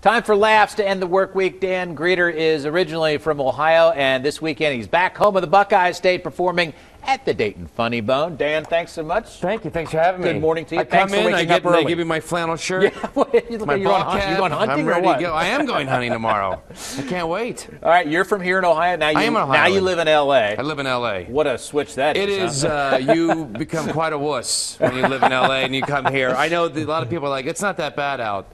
Time for laughs to end the work week. Dan Grueter is originally from Ohio, and this weekend he's back home with the Buckeye State performing at the Dayton FunnyBone. Dan, thanks so much. Thank you. Thanks for having me. Good morning to you. Thanks for waking up early. They give me my flannel shirt. Yeah, you look like you're going hunting I'm ready or what? to go. I am going hunting tomorrow. I can't wait. All right, you're from here in Ohio. Now I am in Ohio. Now you live in L.A. I live in L.A. What a switch that is. It is. Huh? You become quite a wuss when you live in L.A. and you come here. I know that a lot of people are like, it's not that bad out.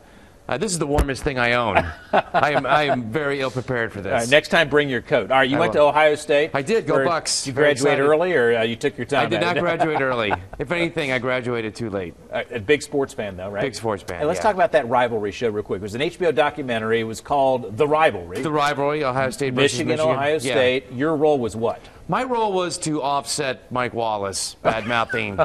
This is the warmest thing I own. I am very ill prepared for this. All right, next time, bring your coat. All right, you went to Ohio State. I did. Go Bucks. Did you graduate early, or you took your time? I did not graduate early. If anything, I graduated too late. A big sports fan, though, right? Big sports fan. And let's talk about that rivalry show real quick. It was an HBO documentary. It was called The Rivalry. The Rivalry, Ohio State versus Michigan. Ohio State. Yeah. Your role was what? My role was to offset Mike Wallace bad-mouthing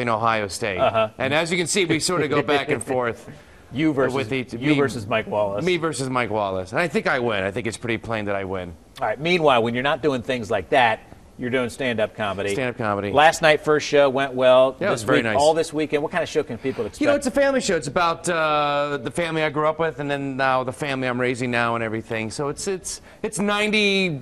Ohio State. And as you can see, we sort of go back and forth. You versus Mike Wallace. Me versus Mike Wallace. And I think I win. I think it's pretty plain that I win. All right. Meanwhile, when you're not doing things like that, you're doing stand-up comedy. Stand-up comedy. Last night, first show went well. Yeah, it was very nice. All this weekend, what kind of show can people expect? You know, it's a family show. It's about the family I grew up with, and then now the family I'm raising now and everything. So it's 98%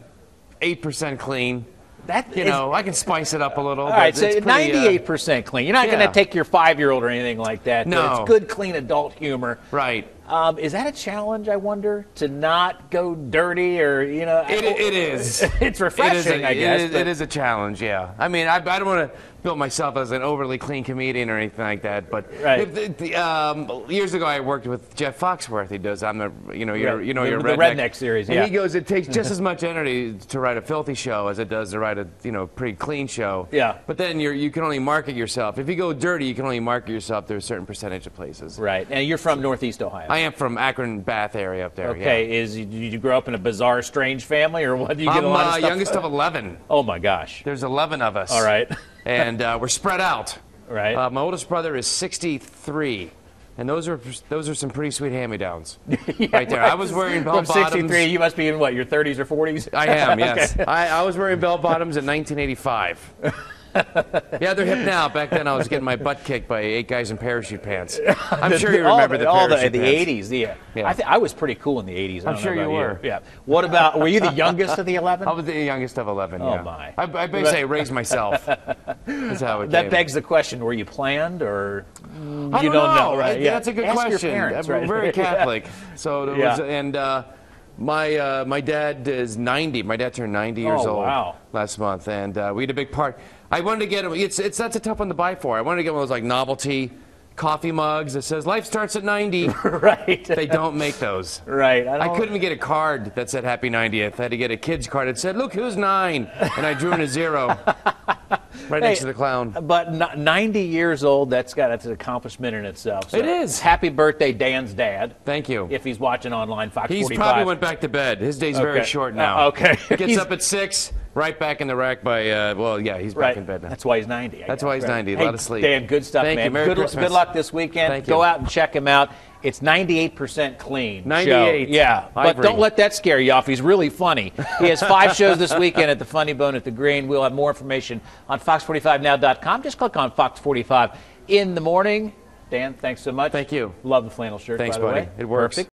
clean. I can spice it up a little. All right, so 98% clean. You're not going to take your 5-year-old or anything like that. No. It's good, clean adult humor. Right. Is that a challenge, I wonder, to not go dirty or, It is. It's refreshing, I guess. It is a challenge, yeah. I mean, I don't want to build myself as an overly clean comedian or anything like that, but years ago I worked with Jeff Foxworth. He does your redneck series, and he goes, it takes just as much energy to write a filthy show as it does to write a pretty clean show. Yeah. But then you can only market yourself. If you go dirty, you can only market yourself to a certain percentage of places. Right. And you're from Northeast Ohio. I am from Akron, Bath area up there. Okay. Yeah. Did you grow up in a bizarre, strange family, or what? Do you get a lot of stuff? I'm youngest of 11. Oh my gosh. There's 11 of us. All right. And we're spread out. Right. My oldest brother is 63, and those are some pretty sweet hand-me-downs right there. I was wearing bell-bottoms. From 63, you must be in what, your 30s or 40s? I am, yes. Okay. I was wearing bell-bottoms in 1985. Yeah, they're hip now. Back then, I was getting my butt kicked by 8 guys in parachute pants. I'm sure you remember the parachute pants. The 80s, yeah. I was pretty cool in the 80s. I'm sure you were. Yeah. What about, were you the youngest of the 11? I was the youngest of 11, Oh, yeah. my. I basically say raised myself. That's how it That begs the question, were you planned, or I you don't know? Right? That's a good question. Your parents, We're right? very Catholic. So it was, and my dad is 90. My dad turned 90 years old last month, and we had a big party. I wanted to get him. That's a tough one to buy for. I wanted to get one of those like novelty coffee mugs that says "Life starts at 90." Right. They don't make those. Right. I couldn't even get a card that said "Happy 90th." I had to get a kid's card that said, "Look who's 9," and I drew in a 0 right next to the clown. But 90 years old, that's an accomplishment in itself. So it is. Happy birthday, Dan's dad. Thank you. If he's watching online, Fox 45. He probably went back to bed. His day's very short now. Okay. Gets up at 6. Right back in the rack by, he's back in bed now. That's why he's 90. That's why he's 90. A lot of sleep. Dan, good stuff, man. Thank you. Merry Christmas. Good luck this weekend. Thank you. Go out and check him out. It's 98% clean. 98. Show. Yeah. Ivory. But don't let that scare you off. He's really funny. He has 5 shows this weekend at the FunnyBone at the Green. We'll have more information on fox45now.com. Just click on Fox 45 in the morning. Dan, thanks so much. Thank you. Love the flannel shirt, Thanks, by the buddy. way. It works. Perfect.